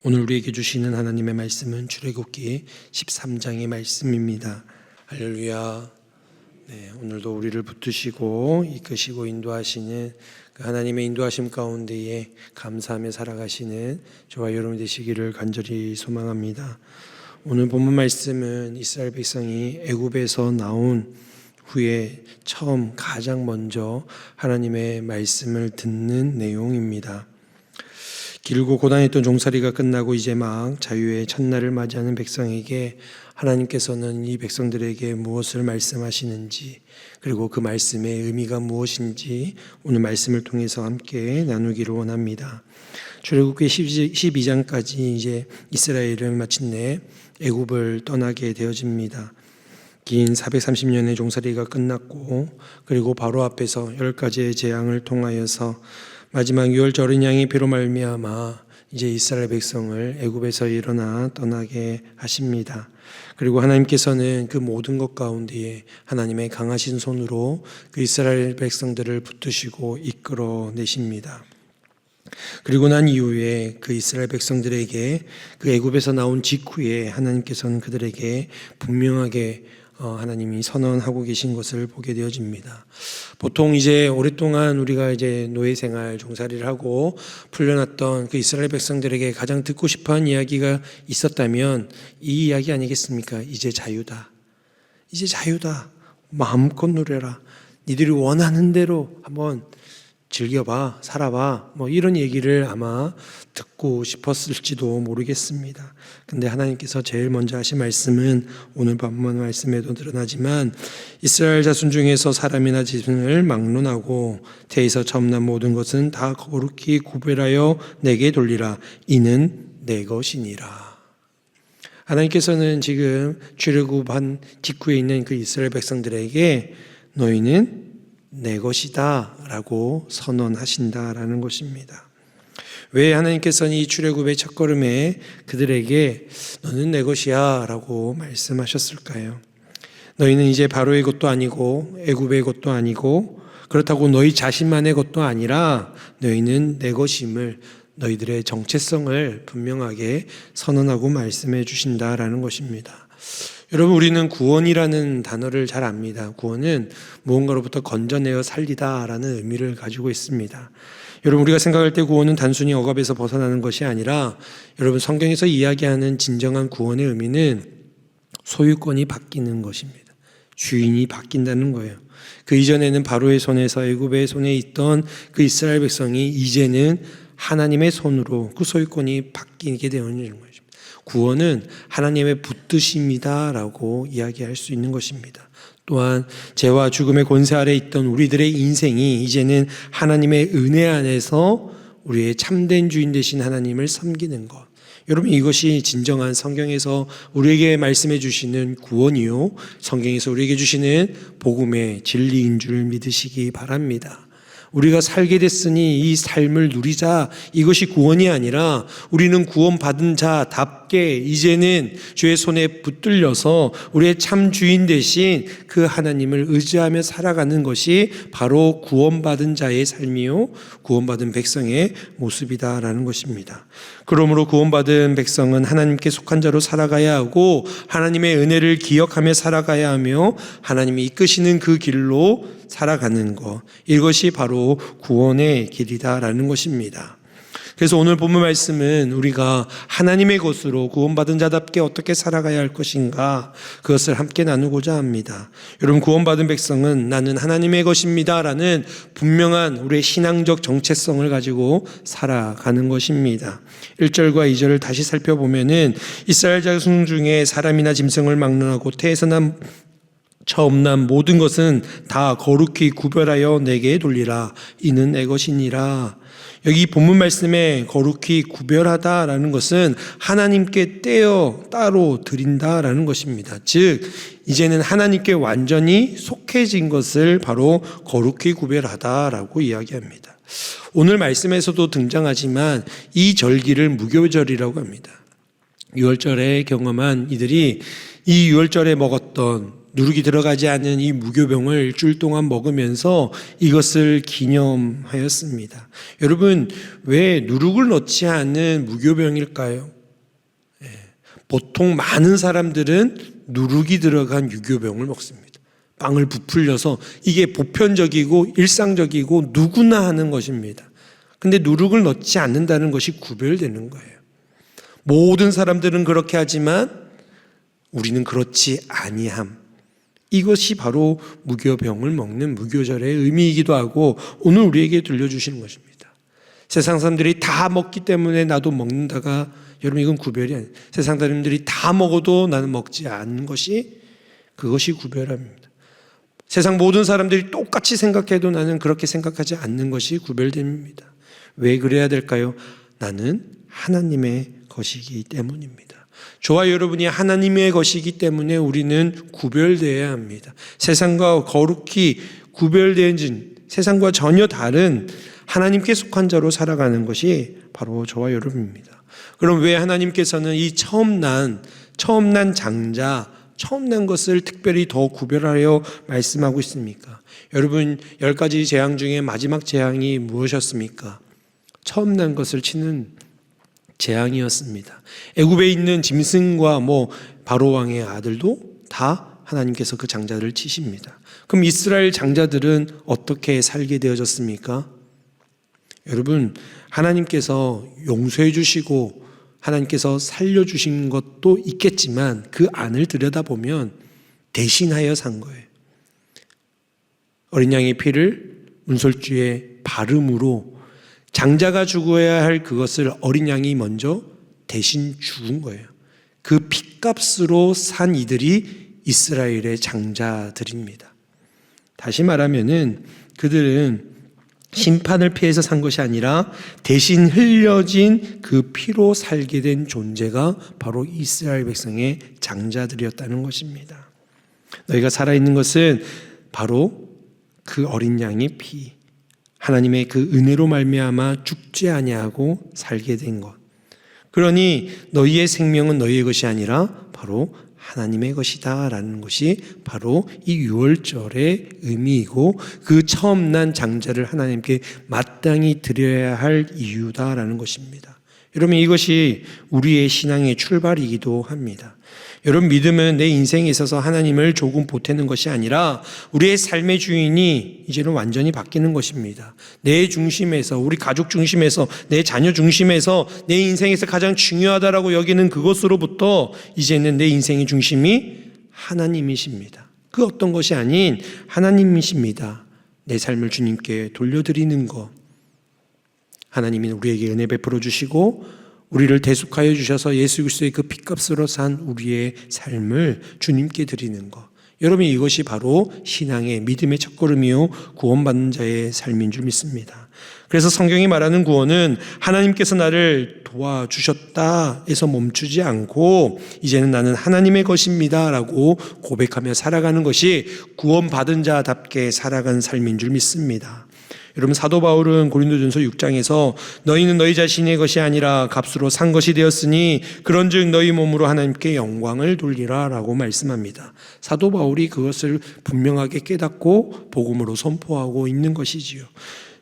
오늘 우리에게 주시는 하나님의 말씀은 출애굽기 13장의 말씀입니다. 할렐루야. 오늘도 우리를 붙드시고 이끄시고 인도하시는 그 하나님의 인도하심 가운데에 감사하며 살아가시는 저와 여러분 되시기를 간절히 소망합니다. 오늘 본문 말씀은 이스라엘 백성이 애굽에서 나온 후에 처음 가장 먼저 하나님의 말씀을 듣는 내용입니다. 길고 고단했던 종살이가 끝나고 이제 막 자유의 첫날을 맞이하는 백성에게 하나님께서는 이 백성들에게 무엇을 말씀하시는지, 그리고 그 말씀의 의미가 무엇인지 오늘 말씀을 통해서 함께 나누기를 원합니다. 출애굽기 12장까지 이제 이스라엘은 마침내 애굽을 떠나게 되어집니다. 긴 430년의 종살이가 끝났고, 그리고 바로 앞에서 10가지의 재앙을 통하여서 마지막 유월절 어린 양의 피로 말미암아 이제 이스라엘 백성을 애굽에서 일어나 떠나게 하십니다. 그리고 하나님께서는 그 모든 것 가운데에 하나님의 강하신 손으로 그 이스라엘 백성들을 붙드시고 이끌어내십니다. 그리고 난 이후에 그 이스라엘 백성들에게 그 애굽에서 나온 직후에 하나님께서는 그들에게 분명하게 하나님이 선언하고 계신 것을 보게 되어집니다. 보통 이제 오랫동안 우리가 이제 노예 생활, 종살이를 하고 풀려났던 그 이스라엘 백성들에게 가장 듣고 싶어한 이야기가 있었다면 이 이야기 아니겠습니까? 이제 자유다. 이제 자유다. 마음껏 누려라. 니들이 원하는 대로 한번 즐겨봐, 살아봐, 이런 얘기를 아마 듣고 싶었을지도 모르겠습니다. 근데 하나님께서 제일 먼저 하신 말씀은 오늘 본문 말씀에도 드러나지만 이스라엘 자손 중에서 사람이나 짐승을 막론하고 태에서 처음 난 모든 것은 다 거룩히 구별하여 내게 돌리라. 이는 내 것이니라. 하나님께서는 지금 출애굽한 직후에 있는 그 이스라엘 백성들에게 너희는 내 것이다 라고 선언하신다라는 것입니다. 왜 하나님께서는 이 출애굽의 첫걸음에 그들에게 너는 내 것이야 라고 말씀하셨을까요? 너희는 이제 바로의 것도 아니고 애굽의 것도 아니고 그렇다고 너희 자신만의 것도 아니라 너희는 내 것임을, 너희들의 정체성을 분명하게 선언하고 말씀해 주신다라는 것입니다. 여러분, 우리는 구원이라는 단어를 잘 압니다. 구원은 무언가로부터 건져내어 살리다라는 의미를 가지고 있습니다. 여러분, 우리가 생각할 때 구원은 단순히 억압에서 벗어나는 것이 아니라, 여러분, 성경에서 이야기하는 진정한 구원의 의미는 소유권이 바뀌는 것입니다. 주인이 바뀐다는 거예요. 그 이전에는 바로의 손에서 애굽의 손에 있던 그 이스라엘 백성이 이제는 하나님의 손으로 그 소유권이 바뀌게 되는 거예요. 구원은 하나님의 붙드심이다라고 이야기할 수 있는 것입니다. 또한 죄와 죽음의 권세 아래 있던 우리들의 인생이 이제는 하나님의 은혜 안에서 우리의 참된 주인 되신 하나님을 섬기는 것. 여러분, 이것이 진정한 성경에서 우리에게 말씀해 주시는 구원이요, 성경에서 우리에게 주시는 복음의 진리인 줄 믿으시기 바랍니다. 우리가 살게 됐으니 이 삶을 누리자, 이것이 구원이 아니라 우리는 구원받은 자답게 이제는 주의 손에 붙들려서 우리의 참 주인 되신 그 하나님을 의지하며 살아가는 것이 바로 구원받은 자의 삶이요, 구원받은 백성의 모습이다라는 것입니다. 그러므로 구원받은 백성은 하나님께 속한 자로 살아가야 하고 하나님의 은혜를 기억하며 살아가야 하며 하나님이 이끄시는 그 길로 살아가는 것, 이것이 바로 구원의 길이다라는 것입니다. 그래서 오늘 본문 말씀은 우리가 하나님의 것으로 구원받은 자답게 어떻게 살아가야 할 것인가, 그것을 함께 나누고자 합니다. 여러분, 구원받은 백성은 나는 하나님의 것입니다 라는 분명한 우리의 신앙적 정체성을 가지고 살아가는 것입니다. 1절과 2절을 다시 살펴보면은 이스라엘 자손 중에 사람이나 짐승을 막론하고 태에서 처음 난 모든 것은 다 거룩히 구별하여 내게 돌리라. 이는 내 것이니라. 여기 본문 말씀에 거룩히 구별하다라는 것은 하나님께 떼어 따로 드린다라는 것입니다. 즉, 이제는 하나님께 완전히 속해진 것을 바로 거룩히 구별하다라고 이야기합니다. 오늘 말씀에서도 등장하지만 이 절기를 무교절이라고 합니다. 유월절에 경험한 이들이 이 유월절에 먹었던 누룩이 들어가지 않은 이 무교병을 일주일 동안 먹으면서 이것을 기념하였습니다. 여러분, 왜 누룩을 넣지 않은 무교병일까요? 보통 많은 사람들은 누룩이 들어간 유교병을 먹습니다. 빵을 부풀려서 이게 보편적이고 일상적이고 누구나 하는 것입니다. 근데 누룩을 넣지 않는다는 것이 구별되는 거예요. 모든 사람들은 그렇게 하지만 우리는 그렇지 아니함. 이것이 바로 무교병을 먹는 무교절의 의미이기도 하고 오늘 우리에게 들려주시는 것입니다. 세상 사람들이 다 먹기 때문에 나도 먹는다가, 여러분 이건 구별이 아니에요. 세상 사람들이 다 먹어도 나는 먹지 않는 것이, 그것이 구별함입니다. 세상 모든 사람들이 똑같이 생각해도 나는 그렇게 생각하지 않는 것이 구별됨입니다. 왜 그래야 될까요? 나는 하나님의 것이기 때문입니다. 저와 여러분이 하나님의 것이기 때문에 우리는 구별되어야 합니다. 세상과 거룩히 구별된, 세상과 전혀 다른 하나님께 속한 자로 살아가는 것이 바로 저와 여러분입니다. 그럼 왜 하나님께서는 이 처음 난 장자, 처음 난 것을 특별히 더 구별하여 말씀하고 있습니까? 여러분, 10가지 재앙 중에 마지막 재앙이 무엇이었습니까? 처음 난 것을 치는 재앙이었습니다. 애굽에 있는 짐승과 바로 왕의 아들도 다 하나님께서 그 장자들을 치십니다. 그럼 이스라엘 장자들은 어떻게 살게 되어졌습니까? 여러분, 하나님께서 용서해 주시고 하나님께서 살려주신 것도 있겠지만 그 안을 들여다보면 대신하여 산 거예요. 어린 양의 피를 문설주에 바름으로 장자가 죽어야 할 그것을 어린 양이 먼저 대신 죽은 거예요. 그 핏값으로 산 이들이 이스라엘의 장자들입니다. 다시 말하면은 그들은 심판을 피해서 산 것이 아니라 대신 흘려진 그 피로 살게 된 존재가 바로 이스라엘 백성의 장자들이었다는 것입니다. 너희가 살아있는 것은 바로 그 어린 양의 피, 하나님의 그 은혜로 말미암아 죽지 아니하고 살게 된 것. 그러니 너희의 생명은 너희의 것이 아니라 바로 하나님의 것이다 라는 것이 바로 이 유월절의 의미이고 그 처음 난 장자를 하나님께 마땅히 드려야 할 이유다라는 것입니다. 여러분, 이것이 우리의 신앙의 출발이기도 합니다. 여러분, 믿음은 내 인생에 있어서 하나님을 조금 보태는 것이 아니라 우리의 삶의 주인이 이제는 완전히 바뀌는 것입니다. 내 중심에서, 우리 가족 중심에서, 내 자녀 중심에서 내 인생에서 가장 중요하다라고 여기는 그것으로부터 이제는 내 인생의 중심이 하나님이십니다. 그 어떤 것이 아닌 하나님이십니다. 내 삶을 주님께 돌려드리는 것. 하나님이 우리에게 은혜 베풀어 주시고 우리를 대속하여 주셔서 예수 그리스도의 그 핏값으로 산 우리의 삶을 주님께 드리는 것. 여러분, 이것이 바로 신앙의 믿음의 첫걸음이요 구원받는 자의 삶인 줄 믿습니다. 그래서 성경이 말하는 구원은 하나님께서 나를 도와주셨다 해서 멈추지 않고 이제는 나는 하나님의 것입니다 라고 고백하며 살아가는 것이 구원받은 자답게 살아가는 삶인 줄 믿습니다. 여러분, 사도 바울은 고린도전서 6장에서 너희는 너희 자신의 것이 아니라 값으로 산 것이 되었으니 그런즉 너희 몸으로 하나님께 영광을 돌리라 라고 말씀합니다. 사도 바울이 그것을 분명하게 깨닫고 복음으로 선포하고 있는 것이지요.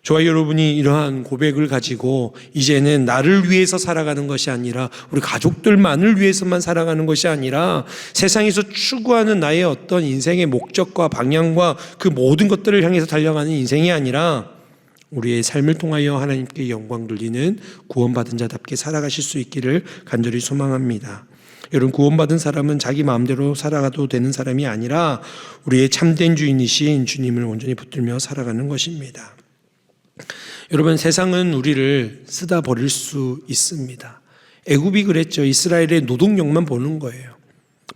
저와 여러분이 이러한 고백을 가지고 이제는 나를 위해서 살아가는 것이 아니라 우리 가족들만을 위해서만 살아가는 것이 아니라 세상에서 추구하는 나의 어떤 인생의 목적과 방향과 그 모든 것들을 향해서 달려가는 인생이 아니라 우리의 삶을 통하여 하나님께 영광 돌리는 구원받은 자답게 살아가실 수 있기를 간절히 소망합니다. 여러분, 구원받은 사람은 자기 마음대로 살아가도 되는 사람이 아니라 우리의 참된 주인이신 주님을 온전히 붙들며 살아가는 것입니다. 여러분, 세상은 우리를 쓰다 버릴 수 있습니다. 애굽이 그랬죠. 이스라엘의 노동력만 보는 거예요.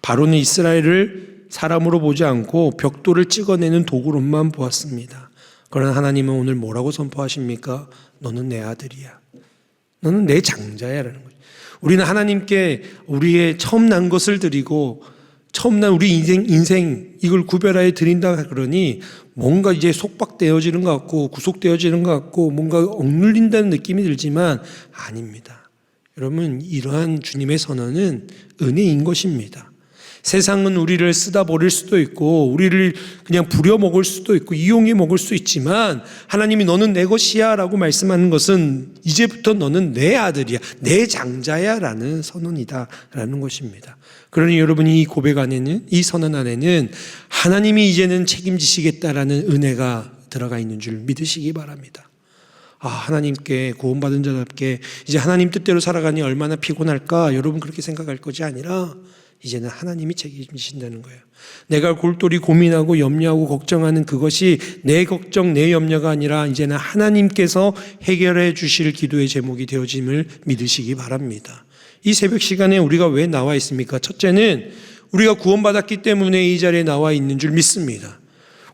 바로는 이스라엘을 사람으로 보지 않고 벽돌을 찍어내는 도구로만 보았습니다. 그러나 하나님은 오늘 뭐라고 선포하십니까? 너는 내 아들이야. 너는 내 장자야라는 거죠. 우리는 하나님께 우리의 처음 난 것을 드리고 처음 난 우리 인생 이걸 구별하여 드린다 그러니 뭔가 이제 속박되어지는 것 같고 구속되어지는 것 같고 뭔가 억눌린다는 느낌이 들지만 아닙니다. 여러분, 이러한 주님의 선언은 은혜인 것입니다. 세상은 우리를 쓰다 버릴 수도 있고 우리를 그냥 부려먹을 수도 있고 이용해 먹을 수 있지만 하나님이 너는 내 것이야 라고 말씀하는 것은 이제부터 너는 내 아들이야, 내 장자야 라는 선언이다 라는 것입니다. 그러니 여러분이 이 고백 안에는, 이 선언 안에는 하나님이 이제는 책임지시겠다라는 은혜가 들어가 있는 줄 믿으시기 바랍니다. 하나님께 구원받은 자답게 이제 하나님 뜻대로 살아가니 얼마나 피곤할까, 여러분 그렇게 생각할 것이 아니라 이제는 하나님이 책임지신다는 거예요. 내가 골똘히 고민하고 염려하고 걱정하는 그것이 내 걱정, 내 염려가 아니라 이제는 하나님께서 해결해 주실 기도의 제목이 되어짐을 믿으시기 바랍니다. 이 새벽 시간에 우리가 왜 나와 있습니까? 첫째는 우리가 구원받았기 때문에 이 자리에 나와 있는 줄 믿습니다.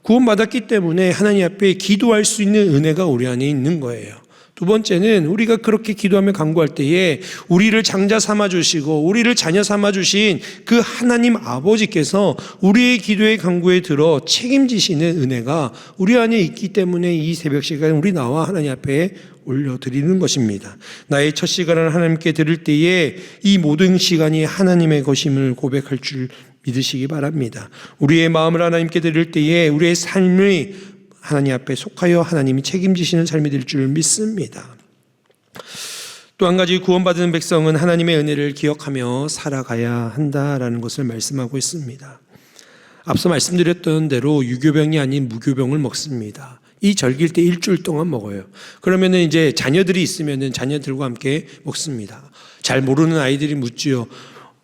구원받았기 때문에 하나님 앞에 기도할 수 있는 은혜가 우리 안에 있는 거예요. 두 번째는 우리가 그렇게 기도하며 간구할 때에 우리를 장자 삼아주시고 우리를 자녀 삼아주신 그 하나님 아버지께서 우리의 기도의 간구에 들어 책임지시는 은혜가 우리 안에 있기 때문에 이 새벽 시간에 우리 나와 하나님 앞에 올려드리는 것입니다. 나의 첫 시간을 하나님께 드릴 때에 이 모든 시간이 하나님의 것임을 고백할 줄 믿으시기 바랍니다. 우리의 마음을 하나님께 드릴 때에 우리의 삶이 하나님 앞에 속하여 하나님이 책임지시는 삶이 될 줄 믿습니다. 또 한 가지 구원받은 백성은 하나님의 은혜를 기억하며 살아가야 한다라는 것을 말씀하고 있습니다. 앞서 말씀드렸던 대로 유교병이 아닌 무교병을 먹습니다. 이 절기일 때 일주일 동안 먹어요. 그러면은 이제 자녀들이 있으면은 자녀들과 함께 먹습니다. 잘 모르는 아이들이 묻지요.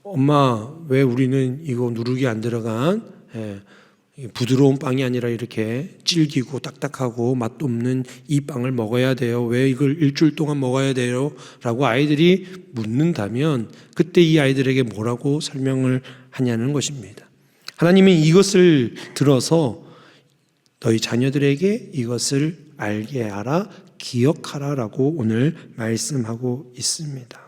엄마, 왜 우리는 이거 누룩이 안 들어간 부드러운 빵이 아니라 이렇게 질기고 딱딱하고 맛도 없는 이 빵을 먹어야 돼요? 왜 이걸 일주일 동안 먹어야 돼요? 라고 아이들이 묻는다면 그때 이 아이들에게 뭐라고 설명을 하냐는 것입니다. 하나님은 이것을 들어서 너희 자녀들에게 이것을 알게 하라, 기억하라 라고 오늘 말씀하고 있습니다.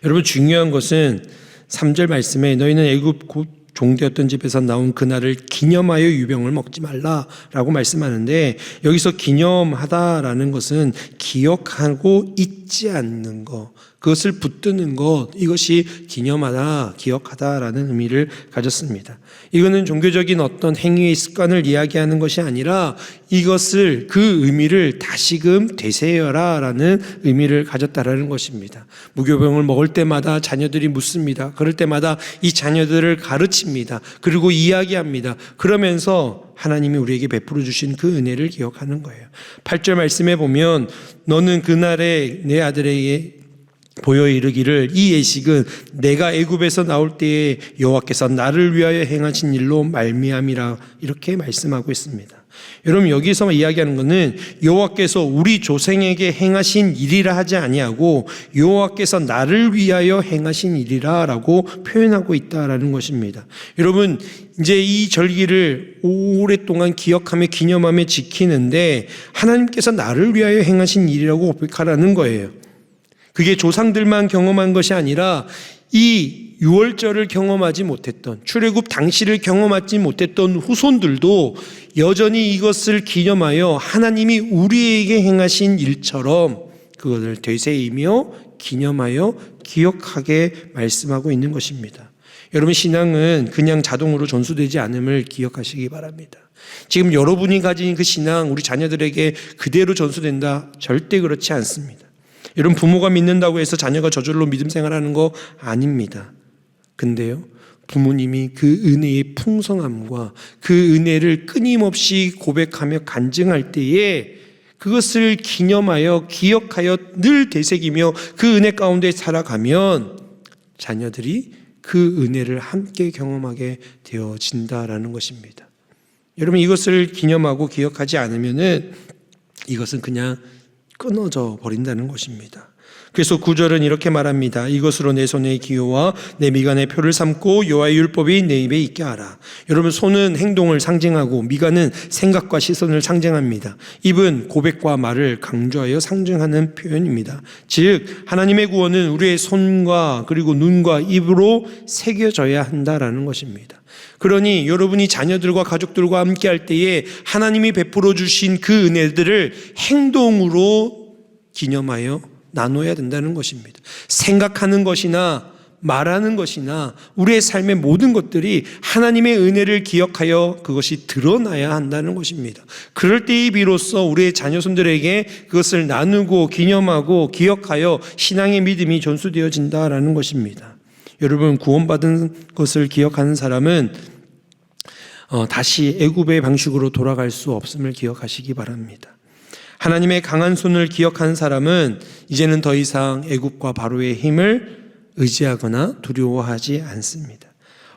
여러분, 중요한 것은 3절 말씀에 너희는 애굽 곧 종되었던 집에서 나온 그날을 기념하여 유병을 먹지 말라라고 말씀하는데, 여기서 기념하다라는 것은 기억하고 잊지 않는 것, 그것을 붙드는 것, 이것이 기념하다, 기억하다라는 의미를 가졌습니다. 이거는 종교적인 어떤 행위의 습관을 이야기하는 것이 아니라 이것을, 그 의미를 다시금 되새어라라는 의미를 가졌다라는 것입니다. 무교병을 먹을 때마다 자녀들이 묻습니다. 그럴 때마다 이 자녀들을 가르칩니다. 그리고 이야기합니다. 그러면서 하나님이 우리에게 베풀어 주신 그 은혜를 기억하는 거예요. 8절 말씀에 보면 너는 그날에 내 아들에게 보여 이르기를 이 예식은 내가 애굽에서 나올 때에 여호와께서 나를 위하여 행하신 일로 말미암이라, 이렇게 말씀하고 있습니다. 여러분, 여기서 이야기하는 것은 여호와께서 우리 조상에게 행하신 일이라 하지 아니하고 여호와께서 나를 위하여 행하신 일이라 라고 표현하고 있다라는 것입니다. 여러분, 이제 이 절기를 오랫동안 기억하며 기념하며 지키는데 하나님께서 나를 위하여 행하신 일이라고 고백하라는 거예요. 그게 조상들만 경험한 것이 아니라 이 유월절을 경험하지 못했던, 출애굽 당시를 경험하지 못했던 후손들도 여전히 이것을 기념하여 하나님이 우리에게 행하신 일처럼 그것을 되새이며 기념하여 기억하게 말씀하고 있는 것입니다. 여러분, 신앙은 그냥 자동으로 전수되지 않음을 기억하시기 바랍니다. 지금 여러분이 가진 그 신앙 우리 자녀들에게 그대로 전수된다? 절대 그렇지 않습니다. 여러분, 부모가 믿는다고 해서 자녀가 저절로 믿음 생활하는 거 아닙니다. 근데요, 부모님이 그 은혜의 풍성함과 그 은혜를 끊임없이 고백하며 간증할 때에 그것을 기념하여 기억하여 늘 되새기며 그 은혜 가운데 살아가면 자녀들이 그 은혜를 함께 경험하게 되어진다라는 것입니다. 여러분, 이것을 기념하고 기억하지 않으면은 이것은 그냥 끊어져 버린다는 것입니다. 그래서 9절은 이렇게 말합니다. 이것으로 내 손의 기호와 내 미간의 표를 삼고 여호와의 율법이 내 입에 있게 하라. 여러분, 손은 행동을 상징하고 미간은 생각과 시선을 상징합니다. 입은 고백과 말을 강조하여 상징하는 표현입니다. 즉 하나님의 구원은 우리의 손과 그리고 눈과 입으로 새겨져야 한다라는 것입니다. 그러니 여러분이 자녀들과 가족들과 함께 할 때에 하나님이 베풀어 주신 그 은혜들을 행동으로 기념하여 나눠야 된다는 것입니다. 생각하는 것이나 말하는 것이나 우리의 삶의 모든 것들이 하나님의 은혜를 기억하여 그것이 드러나야 한다는 것입니다. 그럴 때에 비로소 우리의 자녀손들에게 그것을 나누고 기념하고 기억하여 신앙의 믿음이 전수되어진다라는 것입니다. 여러분, 구원받은 것을 기억하는 사람은 다시 애굽의 방식으로 돌아갈 수 없음을 기억하시기 바랍니다. 하나님의 강한 손을 기억하는 사람은 이제는 더 이상 애굽과 바로의 힘을 의지하거나 두려워하지 않습니다.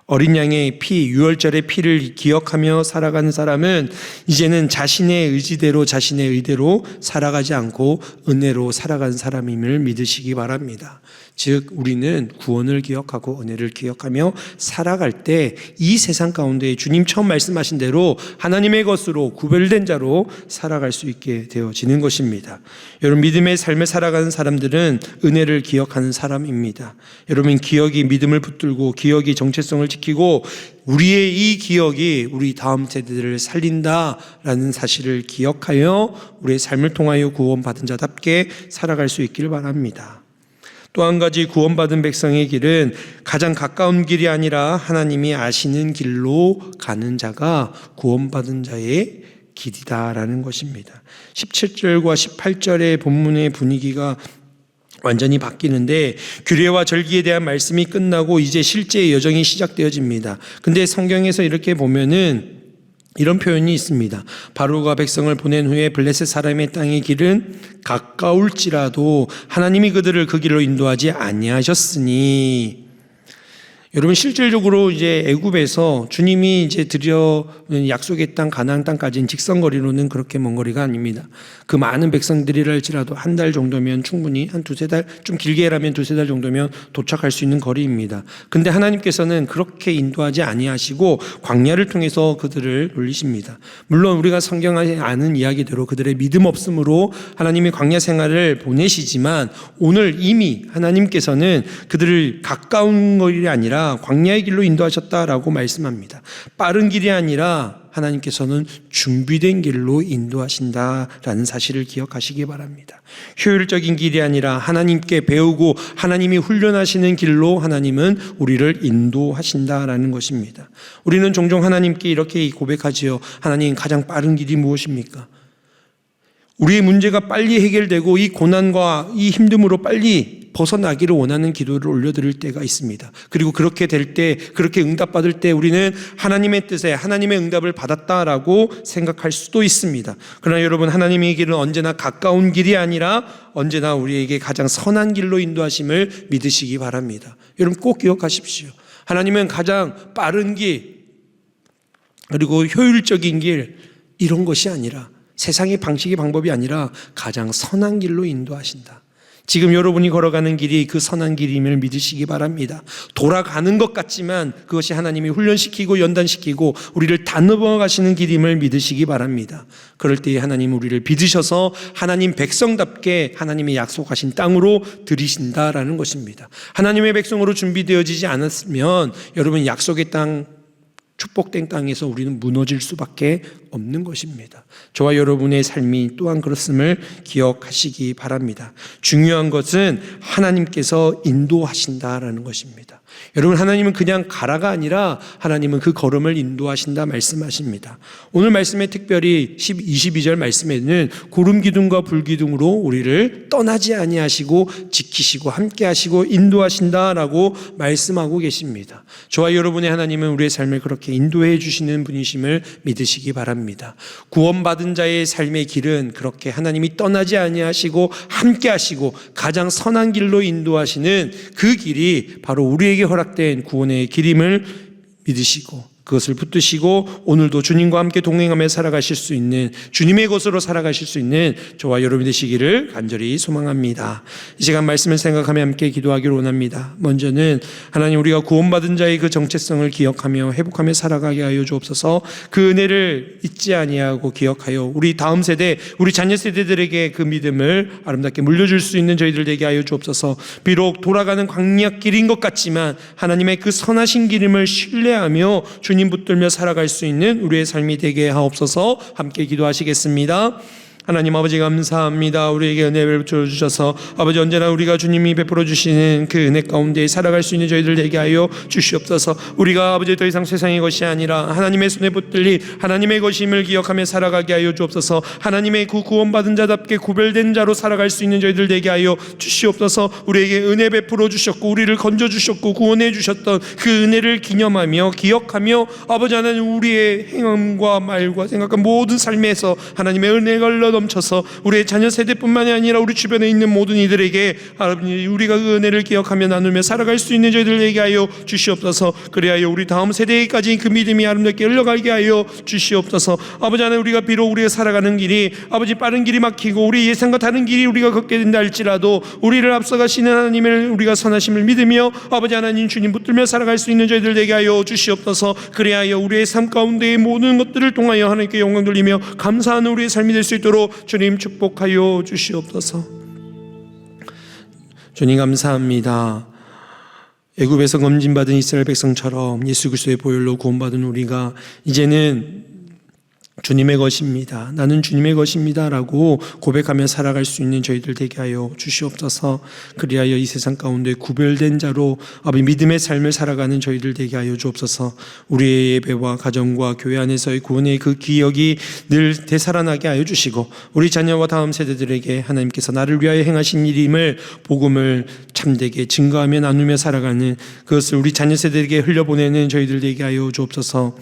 어린 양의 피, 유월절의 피를 기억하며 살아가는 사람은 이제는 자신의 의지대로 자신의 의대로 살아가지 않고 은혜로 살아가는 사람임을 믿으시기 바랍니다. 즉 우리는 구원을 기억하고 은혜를 기억하며 살아갈 때 이 세상 가운데 주님 처음 말씀하신 대로 하나님의 것으로 구별된 자로 살아갈 수 있게 되어지는 것입니다. 여러분, 믿음의 삶을 살아가는 사람들은 은혜를 기억하는 사람입니다. 여러분, 기억이 믿음을 붙들고 기억이 정체성을 지키고 우리의 이 기억이 우리 다음 세대들을 살린다라는 사실을 기억하여 우리의 삶을 통하여 구원받은 자답게 살아갈 수 있기를 바랍니다. 또 한 가지, 구원받은 백성의 길은 가장 가까운 길이 아니라 하나님이 아시는 길로 가는 자가 구원받은 자의 길이다라는 것입니다. 17절과 18절의 본문의 분위기가 완전히 바뀌는데 규례와 절기에 대한 말씀이 끝나고 이제 실제의 여정이 시작되어집니다. 근데 성경에서 이렇게 보면은 이런 표현이 있습니다. 바로가 백성을 보낸 후에 블레셋 사람의 땅의 길은 가까울지라도 하나님이 그들을 그 길로 인도하지 아니하셨으니. 여러분, 실질적으로 이제 애굽에서 주님이 이제 드려 약속의 땅 가나안 땅까지는 직선거리로는 그렇게 먼 거리가 아닙니다. 그 많은 백성들이라 할지라도 한 달 정도면 충분히, 한 두세 달, 좀 길게 하면 두세 달 정도면 도착할 수 있는 거리입니다. 근데 하나님께서는 그렇게 인도하지 아니하시고 광야를 통해서 그들을 돌리십니다. 물론 우리가 성경에 아는 이야기대로 그들의 믿음 없음으로 하나님이 광야 생활을 보내시지만 오늘 이미 하나님께서는 그들을 가까운 거리가 아니라 광야의 길로 인도하셨다라고 말씀합니다. 빠른 길이 아니라 하나님께서는 준비된 길로 인도하신다라는 사실을 기억하시기 바랍니다. 효율적인 길이 아니라 하나님께 배우고 하나님이 훈련하시는 길로 하나님은 우리를 인도하신다라는 것입니다. 우리는 종종 하나님께 이렇게 고백하지요. 하나님, 가장 빠른 길이 무엇입니까? 우리의 문제가 빨리 해결되고 이 고난과 이 힘듦으로 빨리 벗어나기를 원하는 기도를 올려드릴 때가 있습니다. 그리고 그렇게 될 때, 그렇게 응답받을 때 우리는 하나님의 뜻에 하나님의 응답을 받았다라고 생각할 수도 있습니다. 그러나 여러분, 하나님의 길은 언제나 가까운 길이 아니라 언제나 우리에게 가장 선한 길로 인도하심을 믿으시기 바랍니다. 여러분, 꼭 기억하십시오. 하나님은 가장 빠른 길, 그리고 효율적인 길, 이런 것이 아니라, 세상의 방식의 방법이 아니라 가장 선한 길로 인도하신다. 지금 여러분이 걸어가는 길이 그 선한 길임을 믿으시기 바랍니다. 돌아가는 것 같지만 그것이 하나님이 훈련시키고 연단시키고 우리를 다듬어 가시는 길임을 믿으시기 바랍니다. 그럴 때에 하나님 우리를 믿으셔서 하나님 백성답게 하나님의 약속하신 땅으로 들이신다라는 것입니다. 하나님의 백성으로 준비되어지지 않았으면 여러분, 약속의 땅, 축복된 땅에서 우리는 무너질 수밖에 없는 것입니다. 저와 여러분의 삶이 또한 그렇음을 기억하시기 바랍니다. 중요한 것은 하나님께서 인도하신다라는 것입니다. 여러분, 하나님은 그냥 가라가 아니라 하나님은 그 걸음을 인도하신다 말씀하십니다. 오늘 말씀에 특별히 22절 말씀에는 구름 기둥과 불 기둥으로 우리를 떠나지 아니하시고 지키시고 함께 하시고 인도하신다라고 말씀하고 계십니다. 저와 여러분의 하나님은 우리의 삶을 그렇게 인도해 주시는 분이심을 믿으시기 바랍니다. 구원받은 자의 삶의 길은 그렇게 하나님이 떠나지 아니하시고 함께 하시고 가장 선한 길로 인도하시는 그 길이 바로 우리에게 허락된 구원의 길임을 믿으시고 그것을 붙드시고 오늘도 주님과 함께 동행하며 살아가실 수 있는, 주님의 것으로 살아가실 수 있는 저와 여러분이 되시기를 간절히 소망합니다. 이 시간 말씀을 생각하며 함께 기도하기를 원합니다. 먼저는 하나님, 우리가 구원받은 자의 그 정체성을 기억하며 회복하며 살아가게 하여 주옵소서. 그 은혜를 잊지 아니하고 기억하여 우리 다음 세대, 우리 자녀 세대들에게 그 믿음을 아름답게 물려줄 수 있는 저희들 되게 하여 주옵소서. 비록 돌아가는 광야길인 것 같지만 하나님의 그 선하신 길임을 신뢰하며 주님 붙들며 살아갈 수 있는 우리의 삶이 되게 하옵소서. 함께 기도하시겠습니다. 하나님 아버지 감사합니다. 우리에게 은혜를 베풀어 주셔서 아버지 언제나 우리가 주님이 베풀어 주시는 그 은혜 가운데 살아갈 수 있는 저희들 되게 하여 주시옵소서. 우리가 아버지 더 이상 세상의 것이 아니라 하나님의 손에 붙들린 하나님의 것임을 기억하며 살아가게 하여 주옵소서. 하나님의 그 구원받은 자답게 구별된 자로 살아갈 수 있는 저희들 되게 하여 주시옵소서. 우리에게 은혜 베풀어 주셨고 우리를 건져 주셨고 구원해 주셨던 그 은혜를 기념하며 기억하며 아버지 하나님 우리의 행함과 말과 생각과 모든 삶에서 하나님의 은혜가 넘쳐서 우리의 자녀 세대뿐만이 아니라 우리 주변에 있는 모든 이들에게 아버지 우리가 그 은혜를 기억하며 나누며 살아갈 수 있는 저희들에게 하여 주시옵소서. 그리하여 우리 다음 세대까지 그 믿음이 아름답게 흘러가게 하여 주시옵소서. 아버지 하나님 우리가 비록 우리가 살아가는 길이 아버지 빠른 길이 막히고 우리 예상과 다른 길이 우리가 걷게 된다 할지라도 우리를 앞서가시는 하나님을 우리가 선하심을 믿으며 아버지 하나님 주님 붙들며 살아갈 수 있는 저희들 되게 하여 주시옵소서. 그리하여 우리의 삶 가운데의 모든 것들을 통하여 하나님께 영광 돌리며 감사하는 우리의 삶이 될 수 있도록 주님 축복하여 주시옵소서. 주님 감사합니다. 애굽에서 검진받은 이스라엘 백성처럼 예수 그리스도의 보혈로 구원받은 우리가 이제는 주님의 것입니다. 나는 주님의 것입니다 라고 고백하며 살아갈 수 있는 저희들 되게 하여 주시옵소서. 그리하여 이 세상 가운데 구별된 자로 아버지 믿음의 삶을 살아가는 저희들 되게 하여 주옵소서. 우리의 예배와 가정과 교회 안에서의 구원의 그 기억이 늘 되살아나게 하여 주시고 우리 자녀와 다음 세대들에게 하나님께서 나를 위하여 행하신 일임을 복음을 참되게 증거하며 나누며 살아가는 그것을 우리 자녀 세대에게 흘려보내는 저희들 되게 하여 주옵소서.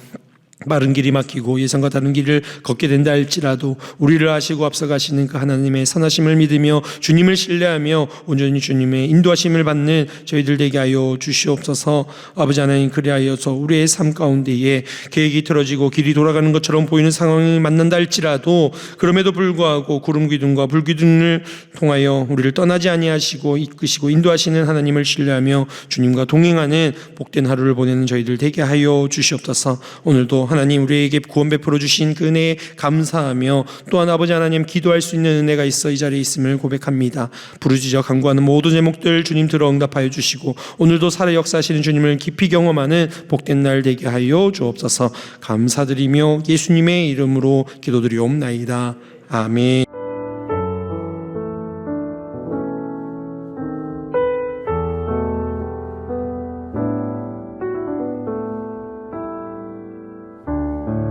빠른 길이 막히고 예상과 다른 길을 걷게 된다 할지라도 우리를 아시고 앞서가시는 그 하나님의 선하심을 믿으며 주님을 신뢰하며 온전히 주님의 인도하심을 받는 저희들 되게 하여 주시옵소서. 아버지 하나님 그리하여서 우리의 삶 가운데에 계획이 틀어지고 길이 돌아가는 것처럼 보이는 상황이 만난다 할지라도 그럼에도 불구하고 구름 기둥과 불 기둥을 통하여 우리를 떠나지 아니하시고 이끄시고 인도하시는 하나님을 신뢰하며 주님과 동행하는 복된 하루를 보내는 저희들 되게 하여 주시옵소서. 오늘도 하나님 우리에게 구원 베풀어 주신 그 은혜에 감사하며 또한 아버지 하나님 기도할 수 있는 은혜가 있어 이 자리에 있음을 고백합니다. 부르짖어 간구하는 모든 제목들 주님 들어 응답하여 주시고 오늘도 살아 역사하시는 주님을 깊이 경험하는 복된 날 되게 하여 주옵소서. 감사드리며 예수님의 이름으로 기도드리옵나이다. 아멘.